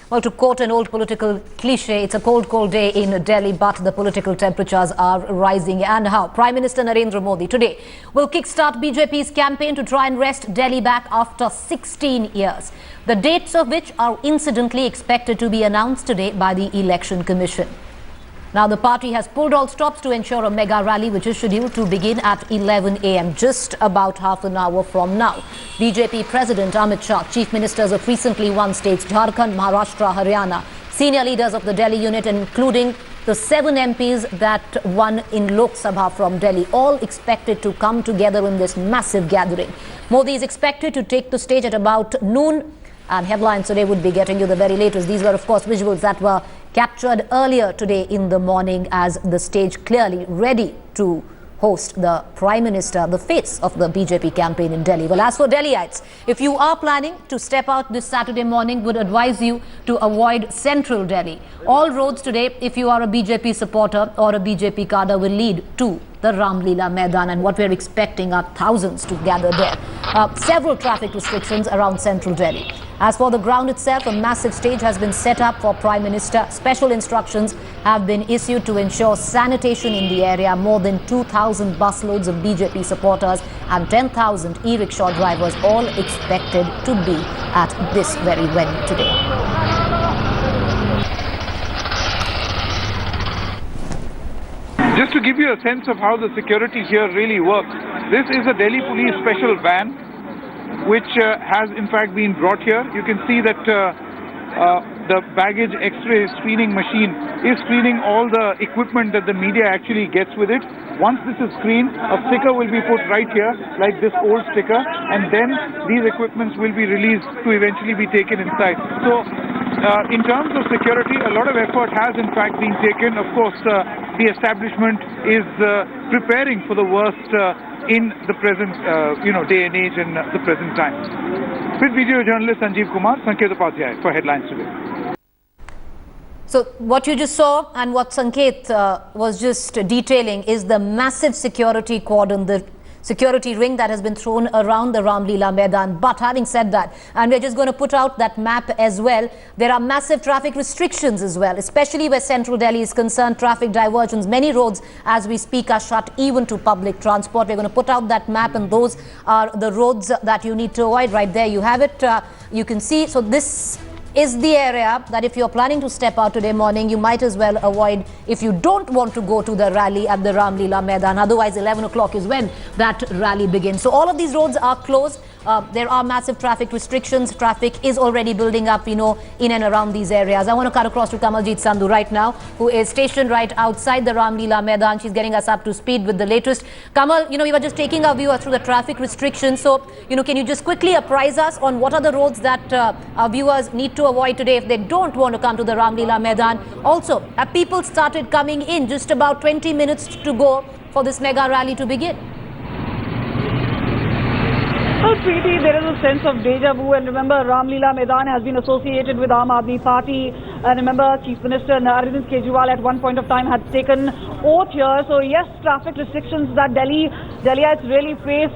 Well, to quote an old political cliche, it's a cold, cold day in Delhi, but the political temperatures are rising. And how? Prime Minister Narendra Modi today will kickstart BJP's campaign to try and wrest Delhi back after 16 years. The dates of which are incidentally expected to be announced today by the Election Commission. Now, the party has pulled all stops to ensure a mega rally which is scheduled to begin at 11 a.m. just about half an hour from now. BJP President Amit Shah, chief ministers of recently won states Jharkhand, Maharashtra, Haryana, senior leaders of the Delhi unit, including the 7 MPs that won in Lok Sabha from Delhi, all expected to come together in this massive gathering. Modi is expected to take the stage at about noon. And headlines today would be getting you the very latest. These were, of course, visuals that were captured earlier today in the morning as the stage clearly ready to host the Prime Minister, the face of the BJP campaign in Delhi. Well, as for Delhiites, if you are planning to step out this Saturday morning, would advise you to avoid central Delhi. All roads today, if you are a BJP supporter or a BJP cadre, will lead to the Ram Leela Maidan, and what we're expecting are thousands to gather there. Several traffic restrictions around central Delhi. As for the ground itself, a massive stage has been set up for Prime Minister. Special instructions have been issued to ensure sanitation in the area. More than 2,000 busloads of BJP supporters and 10,000 e-rickshaw drivers all expected to be at this very venue today. Just to give you a sense of how the security here really works, this is a Delhi Police special van which has in fact been brought here. You can see that the baggage X-ray screening machine is screening all the equipment that the media actually gets with it. Once this is screened, a sticker will be put right here, like this old sticker, and then these equipments will be released to eventually be taken inside. So in terms of security, a lot of effort has in fact been taken. Of course, the establishment is preparing for the worst in the present day and age and the present time. With video journalist Sanjeev Kumar, Sanket Upadhyay for Headlines Today. So what you just saw and what Sanket was just detailing is the massive security cordon, the security ring that has been thrown around the Ram Leela Maidan. But having said that, and we're just going to put out that map as well, there are massive traffic restrictions as well, especially where central Delhi is concerned. Traffic diversions, many roads as we speak are shut even to public transport. We're going to put out that map, and those are the roads that you need to avoid. Right there you have it. You can see. So this is the area that if you're planning to step out today morning, you might as well avoid if you don't want to go to the rally at the Ram Leela Maidan. Otherwise, 11 o'clock is when that rally begins. So all of these roads are closed. There are massive traffic restrictions. Traffic is already building up, in and around these areas. I want to cut across to Kamaljit Sandhu right now, who is stationed right outside the Ram Leela Maidan. She's getting us up to speed with the latest. Kamal, we were just taking our viewers through the traffic restrictions. So, can you just quickly apprise us on what are the roads that our viewers need to avoid today if they don't want to come to the Ram Leela Maidan? Also, have people started coming in just about 20 minutes to go for this mega rally to begin? Well, Preeti, there is a sense of deja vu, and remember, Ram Leela Maidan has been associated with Aam Aadmi Party. And remember, Chief Minister Arvind Kejriwal at one point of time had taken oath here. So yes, traffic restrictions that Delhiites really face,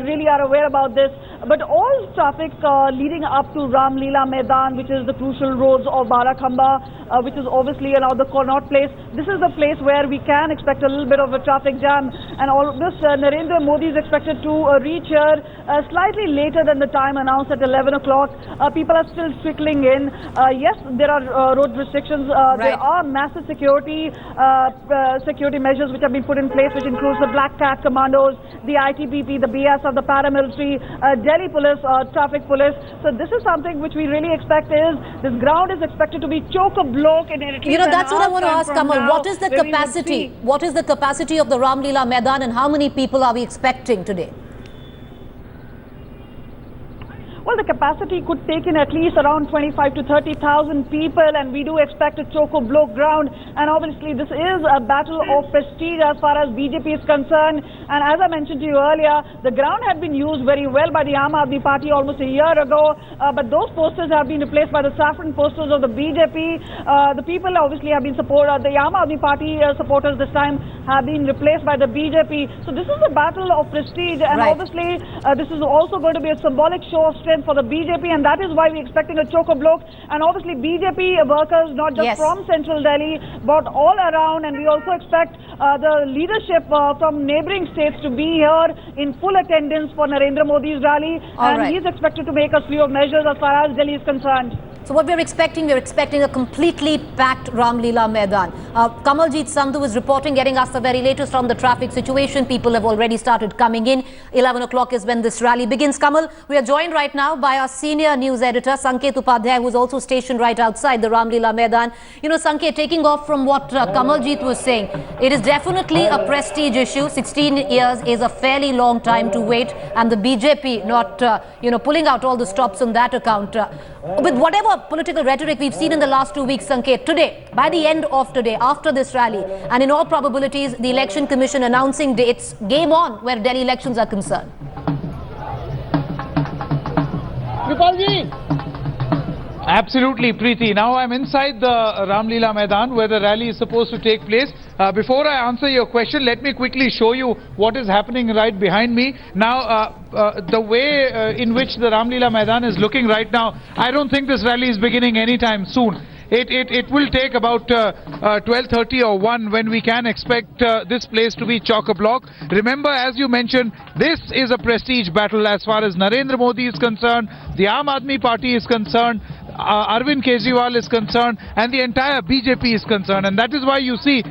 really are aware about this. But all traffic leading up to Ram Leela Maidan, which is the crucial roads of Barakhamba, which is obviously the Connaught Place, this is the place where we can expect a little bit of a traffic jam. And all of this, Narendra Modi is expected to reach here slightly later than the time announced at 11 o'clock. People are still trickling in. Yes, there are road restrictions. Right. There are massive security measures which have been put in place, which includes the Black Cat Commandos, the ITBP, the BSF, the paramilitary, Delhi police, traffic police. So this is something which we really expect is this ground is expected to be chock-a-block in at least that's what I want to ask, Kamal. What is the capacity? What is the capacity of the Ram Leela Maidan, and how many people are we expecting today? Well, the capacity could take in at least around 25 to 30,000 people, and we do expect a chock-a-block ground. And obviously, this is a battle of prestige as far as BJP is concerned. And as I mentioned to you earlier, the ground had been used very well by the Aam Aadmi Party almost a year ago, but those posters have been replaced by the saffron posters of the BJP. The people obviously have been supported. The Aam Aadmi Party supporters this time have been replaced by the BJP. So this is a battle of prestige, and right. obviously, this is also going to be a symbolic show of strength for the BJP, and that is why we're expecting a choke-a-block. And obviously BJP workers, not just from central Delhi, but all around, and we also expect the leadership from neighbouring states to be here in full attendance for Narendra Modi's rally, and he is expected to make a slew of measures as far as Delhi is concerned. So what we're expecting a completely packed Ramlila Maidan. Kamaljeet Sandhu is reporting, getting us the very latest on the traffic situation. People have already started coming in. 11 o'clock is when this rally begins. Kamal, we are joined right now by our senior news editor, Sanket Upadhyay, who is also stationed right outside the Ramlila Maidan. You know, Sanket, taking off from what Kamaljeet was saying, it is definitely a prestige issue. 16 years is a fairly long time to wait, and the BJP not, pulling out all the stops on that account. With whatever political rhetoric we've seen in the last 2 weeks, Sanket, today, by the end of today, after this rally, and in all probabilities, the Election Commission announcing dates, game on where Delhi elections are concerned. Absolutely, Preeti. Now I'm inside the Ramlila Maidan where the rally is supposed to take place. Before I answer your question, let me quickly show you what is happening right behind me. Now, the way in which the Ramlila Maidan is looking right now, I don't think this rally is beginning anytime soon. It will take about 12:30 or 1 when we can expect this place to be chock-a-block. Remember, as you mentioned, this is a prestige battle as far as Narendra Modi is concerned, the Aam Aadmi Party is concerned, Arvind Kejriwal is concerned, and the entire BJP is concerned. And that is why you see,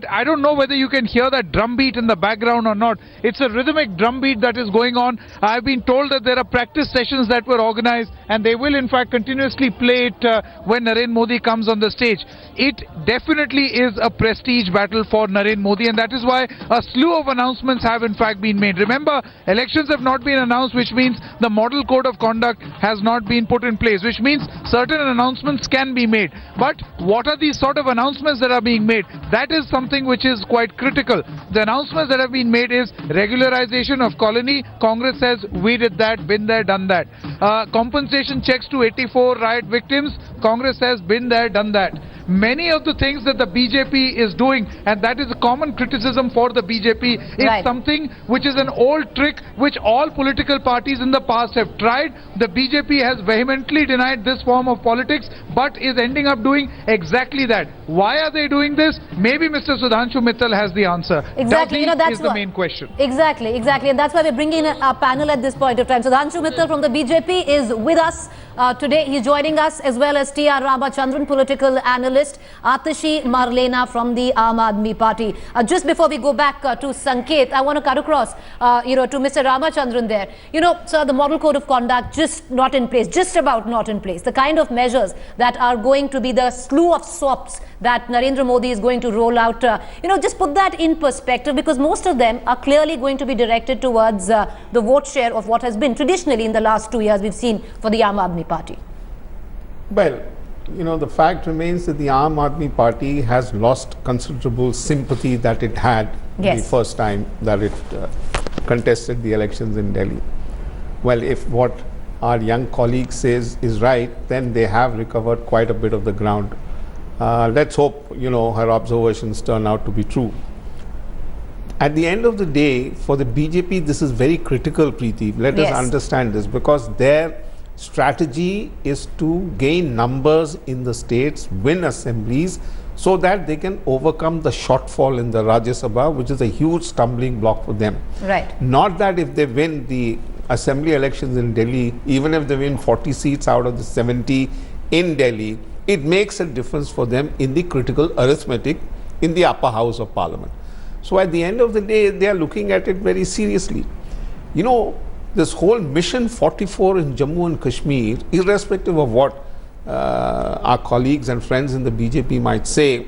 I don't know whether you can hear that drum beat in the background or not. It's a rhythmic drum beat that is going on. I've been told that there are practice sessions that were organized, and they will in fact continuously play it when Narendra Modi comes on the stage. It definitely is a prestige battle for Narendra Modi, and that is why a slew of announcements have in fact been made. Remember, elections have not been announced, which means the model code of conduct has not been put in place, which means certain announcements can be made. But what are these sort of announcements that are being made? That is something which is quite critical. The announcements that have been made is regularization of colony. Congress says we did that, been there, done that. Compensation checks to 84 riot victims. Congress says been there, done that. Many of the things that the BJP is doing, and that is a common criticism for the BJP, is something which is an old trick which all political parties in the past have tried. The BJP has vehemently denied this form of politics, but is ending up doing exactly that. Why are they doing this? Maybe Mr. Sudhanshu Mittal has the answer. Exactly, that's the main question. Exactly, and that's why we're bringing in a panel at this point of time. Sudhanshu Mittal from the BJP is with us today. He's joining us, as well as T.R. Ramachandran, political analyst, Atashi Marlena from the Aam Aadmi Party. Just before we go back to Sanket, I want to cut across, to Mr. Ramachandran there. So the model code of conduct just not in place, just about not in place. The kind of measures that are going to be the slew of swaps that Narendra Modi is going to roll out, just put that in perspective, because most of them are clearly going to be directed towards the vote share of what has been traditionally in the last 2 years we've seen for the Aam Aadmi Party. Well, the fact remains that the Aam Aadmi Party has lost considerable sympathy that it had the first time that it contested the elections in Delhi. Well, if what our young colleague says is right, then they have recovered quite a bit of the ground. Let's hope, her observations turn out to be true. At the end of the day, for the BJP, this is very critical, Preeti. Let us understand this, because their strategy is to gain numbers in the states, win assemblies, so that they can overcome the shortfall in the Rajya Sabha, which is a huge stumbling block for them. Right. Not that if they win the assembly elections in Delhi, even if they win 40 seats out of the 70 in Delhi, it makes a difference for them in the critical arithmetic in the upper house of parliament. So at the end of the day, they are looking at it very seriously. This whole Mission 44 in Jammu and Kashmir, irrespective of what our colleagues and friends in the BJP might say,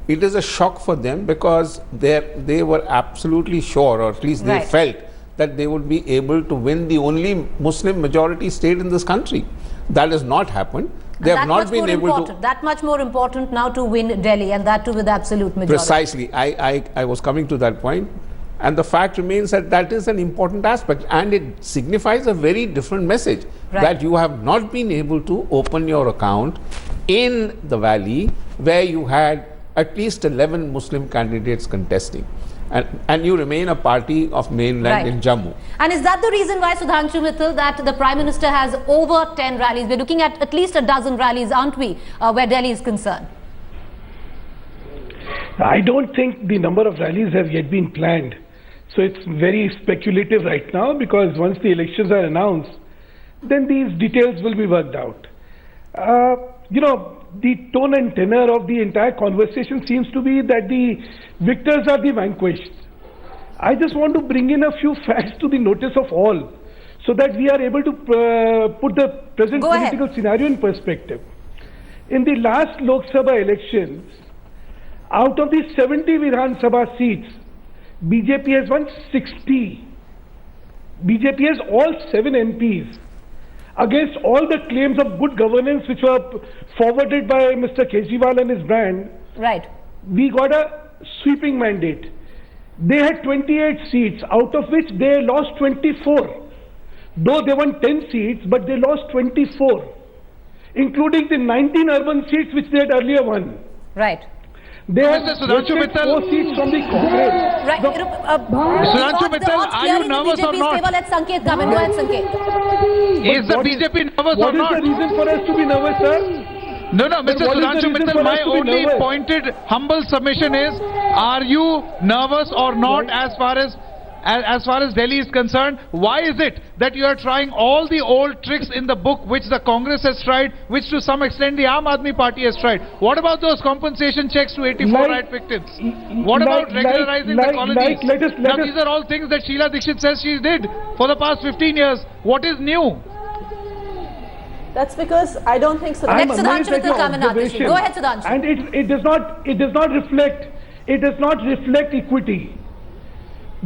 it is a shock for them, because they were absolutely sure, or at least they felt, that they would be able to win the only Muslim majority state in this country. That has not happened. They have not been able to. That much more important now to win Delhi, and that too with absolute majority. Precisely. I was coming to that point. And the fact remains that that is an important aspect, and it signifies a very different message, that you have not been able to open your account in the valley where you had at least 11 Muslim candidates contesting. and you remain a party of mainland in Jammu. And is that the reason why, Sudhanshu Mittal, that the Prime Minister has over 10 rallies? We're looking at least a dozen rallies, aren't we, where Delhi is concerned? I don't think the number of rallies have yet been planned. So it's very speculative right now, because once the elections are announced, then these details will be worked out. The tone and tenor of the entire conversation seems to be that the victors are the vanquished. I just want to bring in a few facts to the notice of all, so that we are able to put the present political scenario in perspective. In the last Lok Sabha elections, out of the 70 Vidhan Sabha seats, BJP has won 60. BJP has all 7 MPs. Against all the claims of good governance which were forwarded by Mr. Kejriwal and his brand, we got a sweeping mandate. They had 28 seats, out of which they lost 24. Though they won 10 seats, but they lost 24, including the 19 urban seats which they had earlier won. They have voted 4 seats from the Congress. Sudhanshu Mittal, are you nervous or not? Let Sanket come in. Go ahead, Sanket. Is the BJP nervous or not? What is the reason for us to be nervous, sir? No, Mr. Sudhanshu Mittal, my only pointed, humble submission is, are you nervous or not as far as Delhi is concerned? Why is it that you are trying all the old tricks in the book which the Congress has tried, which to some extent the Aam Aadmi Party has tried? What about those compensation checks to 84 riot victims? What about regularizing the colonies? Now these are all things that Sheila Dikshit says she did for the past 15 years. What is new? That's because I don't think so. Let Sudhanshu Mittal come in. Go ahead, Sudhanshu. And it does not reflect equity.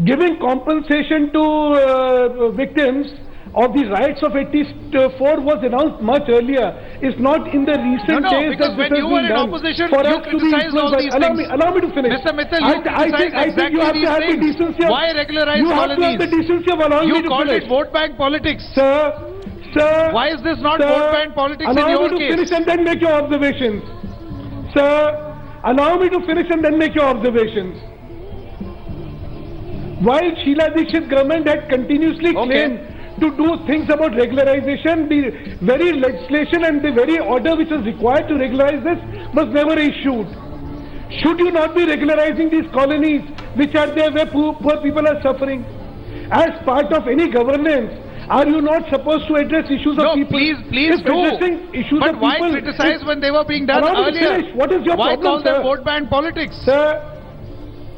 Giving compensation to victims of the riots of 84 was announced much earlier. It's not in the recent days because when you were in opposition, you criticized all these things. Allow me to finish. Mr. Mittal, you criticized exactly these things. Why regularize colonies? You have to have the decency of allowing me to finish. You called it vote bank politics. Sir, why is this not vote bank politics in your case? Allow me to finish and then make your observations. Sir, allow me to finish and then make your observations. While Sheila Dikshit's government had continuously claimed to do things about regularization, the very legislation and the very order which was required to regularize this was never issued. Should you not be regularizing these colonies which are there where poor people are suffering? As part of any governance, are you not supposed to address issues of people? No, please do. But why criticize when they were being done earlier? What is your why problem, call them vote bank politics? Sir,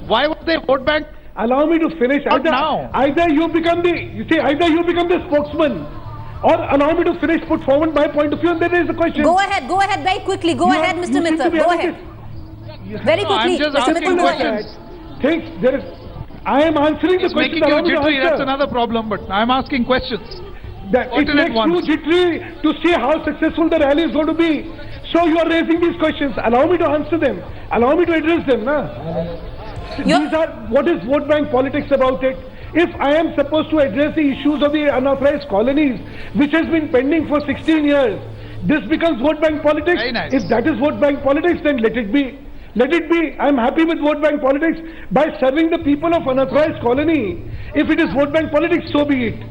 why would they vote bank? Allow me to finish. Either you become the spokesman, or allow me to finish, put forward my point of view, and then there is a question. Go ahead, very quickly. Go ahead, Mr. Mittal. Go ahead. Very quickly, I'm just Mr. asking questions. I am answering the question. It's making you jittery, that's another problem, but I'm asking questions. It makes you jittery to see how successful the rally is going to be. So you are raising these questions. Allow me to answer them. Allow me to address them. What is vote bank politics about it? If I am supposed to address the issues of the unauthorized colonies, which has been pending for 16 years, this becomes vote bank politics. Very nice. If that is vote bank politics, then let it be. Let it be. I'm happy with vote bank politics by serving the people of unauthorized colony. If it is vote bank politics, so be it.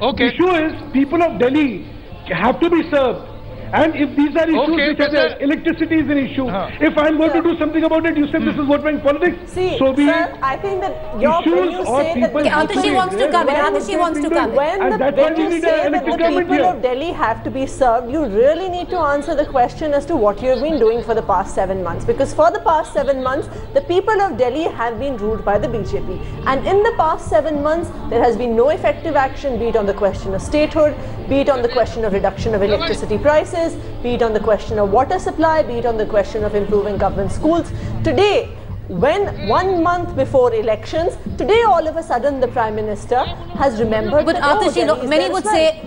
The issue is people of Delhi have to be served. And if these are issues which are there, electricity is an issue. If I'm going to do something about it, you say this is vote bank politics, so be it. I think that when you say that Atishi wants to come in. Atishi wants to come in. When you say that the people of Delhi have to be served, you really need to answer the question as to what you have been doing for the past 7 months. Because for the past 7 months, the people of Delhi have been ruled by the BJP. And in the past 7 months, there has been no effective action, be it on the question of statehood, be it on the question of reduction of electricity prices, be it on the question of water supply, be it on the question of improving government schools. Today, when 1 month before elections, today all of a sudden the Prime Minister has remembered. But Atishi, many would say,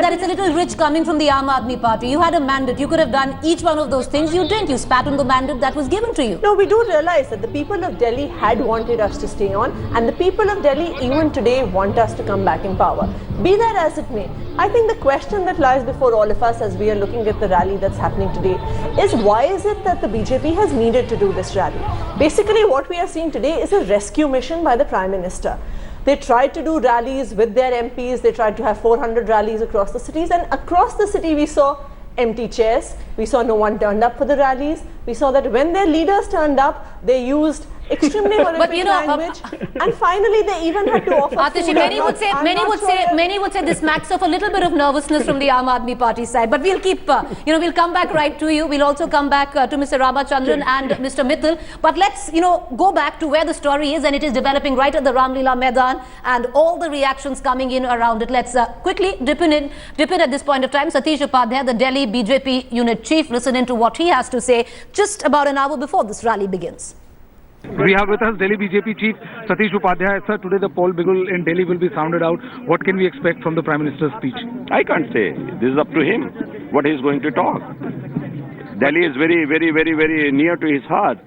that it's a little rich coming from the Aam Aadmi Party. You had a mandate. You could have done each one of those things. You didn't. You spat on the mandate that was given to you. No, we do realize that the people of Delhi had wanted us to stay on, and the people of Delhi even today want us to come back in power. Be that as it may, I think the question that lies before all of us as we are looking at the rally that's happening today is, why is it that the BJP has needed to do this rally? Basically, what we are seeing today is a rescue mission by the Prime Minister. They tried to do rallies with their MPs. They tried to have 400 rallies across the cities, and across the city we saw empty chairs. We saw no one turned up for the rallies. We saw that when their leaders turned up, they used extremely horrific language, and finally they even had to offer Atishi, food. many would say this smacks of a little bit of nervousness from the Aam Aadmi Party side. But we'll keep, we'll come back right to you. We'll also come back to Mr. Ramachandran and Mr. Mittal. But let's, go back to where the story is, and it is developing right at the Ramlila Maidan, and all the reactions coming in around it. Let's quickly dip in at this point of time. Satish Upadhyay, the Delhi BJP unit chief, listening to what he has to say just about an hour before this rally begins. We have with us Delhi BJP Chief Satish Upadhyay. Sir, today the poll bugle in Delhi will be sounded out. What can we expect from the Prime Minister's speech? I can't say. This is up to him, what he is going to talk. Delhi is very, very, very, very near to his heart.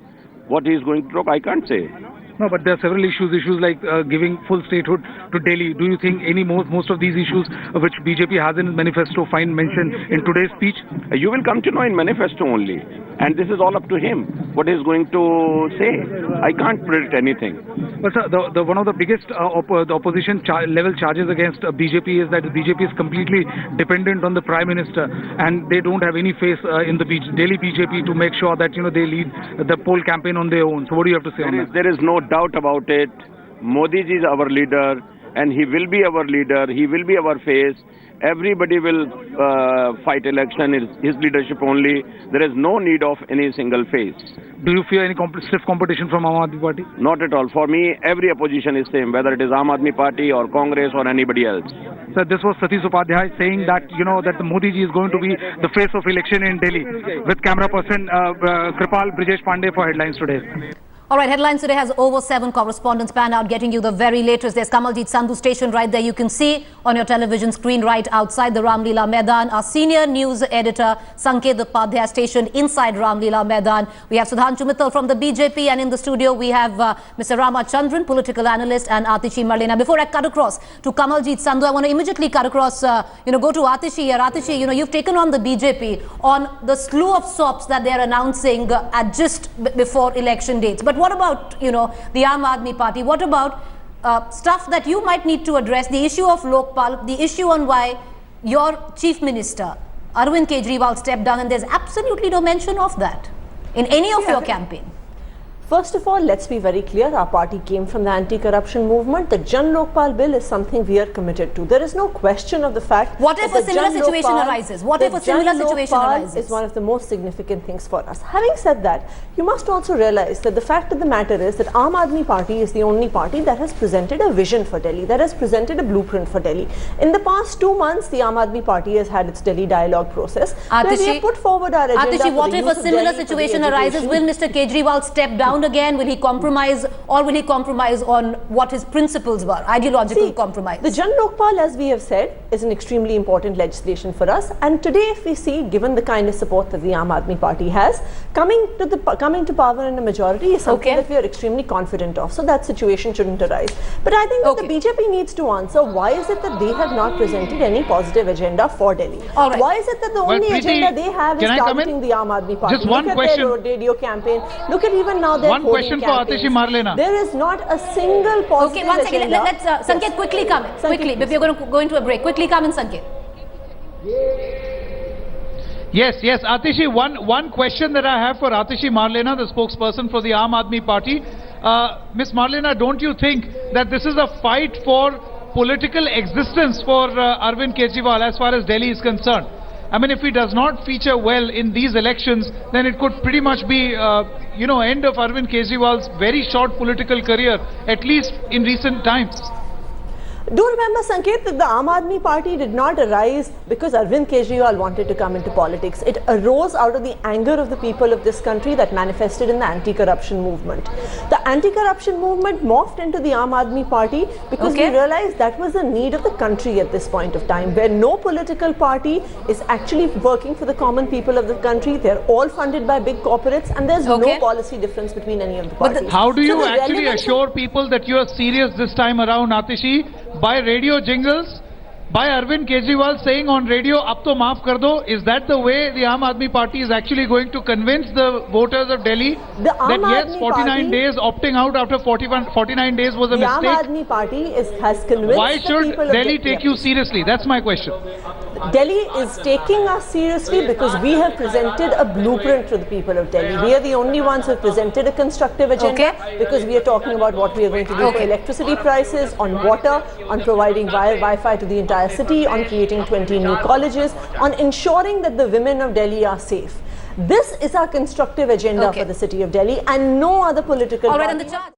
What he is going to talk, I can't say. No, but there are several issues like giving full statehood to Delhi. Do you think most of these issues which BJP has in its manifesto find mention in today's speech? You will come to know in manifesto only. And this is all up to him, what he is going to say. I can't predict anything. But sir, one of the biggest the opposition level charges against BJP is that BJP is completely dependent on the Prime Minister, and they don't have any face in the Delhi BJP to make sure that they lead the poll campaign on their own. So what do you have to say on that? There is no doubt about it. Modi ji is our leader, and he will be our leader. He will be our face. Everybody will fight election in his leadership only. There is no need of any single face. Do you fear any stiff competition from Aam Aadmi Party? Not at all. For me, every opposition is same, whether it is Aam Aadmi Party or Congress or anybody else. Sir, this was Satish Upadhyay saying that, that the Modi ji is going to be the face of election in Delhi. With camera person Kripal Brijesh Pandey for Headlines Today. All right, Headlines Today has over 7 correspondents panned out, getting you the very latest. There's Kamaljeet Sandhu station right there. You can see on your television screen right outside the Ramlila Maidan. Our senior news editor, Sanket Upadhyay, stationed inside Ramlila Maidan. We have Sudhanshu Mittal from the BJP, and in the studio we have Mr. Ramachandran, political analyst, and Atishi Marlena. Before I cut across to Kamaljeet Sandhu, I want to immediately cut across, go to Atishi here. Atishi, you've taken on the BJP on the slew of SOPs that they're announcing at just before election dates. But what about, the Aam Aadmi Party? What about stuff that you might need to address? The issue of Lokpal, the issue on why your chief minister, Arvind Kejriwal, stepped down, and there's absolutely no mention of that in any of your campaign. First of all, let's be very clear. Our party came from the anti-corruption movement. The Jan Lokpal bill is something we are committed to. There is no question of the fact. What if a similar situation arises? What if a similar situation arises? Is one of the most significant things for us. Having said that, you must also realize that the fact of the matter is that Aam Aadmi Party is the only party that has presented a vision for Delhi, that has presented a blueprint for Delhi. In the past 2 months, the Aam Aadmi Party has had its Delhi dialogue process, where we have put forward our agenda. Atishi, what if a similar situation arises? Will Mr. Kejriwal step down again? Will he compromise, or will he compromise on what his principles were, ideological compromise? The Jan Lokpal, as we have said, is an extremely important legislation for us, and today if we see, given the kind of support that the Aam Aadmi Party has, coming to power in a majority is something that we are extremely confident of, so that situation shouldn't arise. But I think that the BJP needs to answer, why is it that they have not presented any positive agenda for Delhi? Right. Why is it that the only agenda they have is targeting the Aam Aadmi Party? Just one Look question. at their radio campaign. Look at even now their One question for Atishi Marlena. There is not a single positive Okay, one second. agenda. Let's Sanket quickly come in. Quickly, if you're going to go into a break, quickly come in, Sanket. Yes, Atishi, one question that I have for Atishi Marlena, the spokesperson for the Aam Aadmi Party. Ms. Marlena, don't you think that this is a fight for political existence for Arvind Kejriwal as far as Delhi is concerned? I mean, if he does not feature well in these elections, then it could pretty much be, end of Arvind Kejriwal's very short political career, at least in recent times. Do remember, Sanket, that the Aam Aadmi Party did not arise because Arvind Kejriwal wanted to come into politics. It arose out of the anger of the people of this country that manifested in the anti-corruption movement. The anti-corruption movement morphed into the Aam Aadmi Party because we realized that was the need of the country at this point of time, where no political party is actually working for the common people of the country. They're all funded by big corporates, and there's no policy difference between any of the parties. How do you actually assure people that you are serious this time around, Atishi? By radio jingles, by Arvind Kejriwal saying on radio, "Ab to maaf kar do." Is that the way the Aam Aadmi Party is actually going to convince the voters of Delhi that yes, 49 days opting out after 49 days was a the mistake? Aam Aadmi Party has convinced Why the should people of Delhi take you seriously? That's my question. Delhi is taking us seriously because we have presented a blueprint to the people of Delhi. We are the only ones who have presented a constructive agenda because we are talking about what we are going to do for electricity prices, on water, on providing Wi-Fi to the entire city, on creating 20 new colleges, on ensuring that the women of Delhi are safe. This is our constructive agenda for the city of Delhi, and no other political party. On the chart.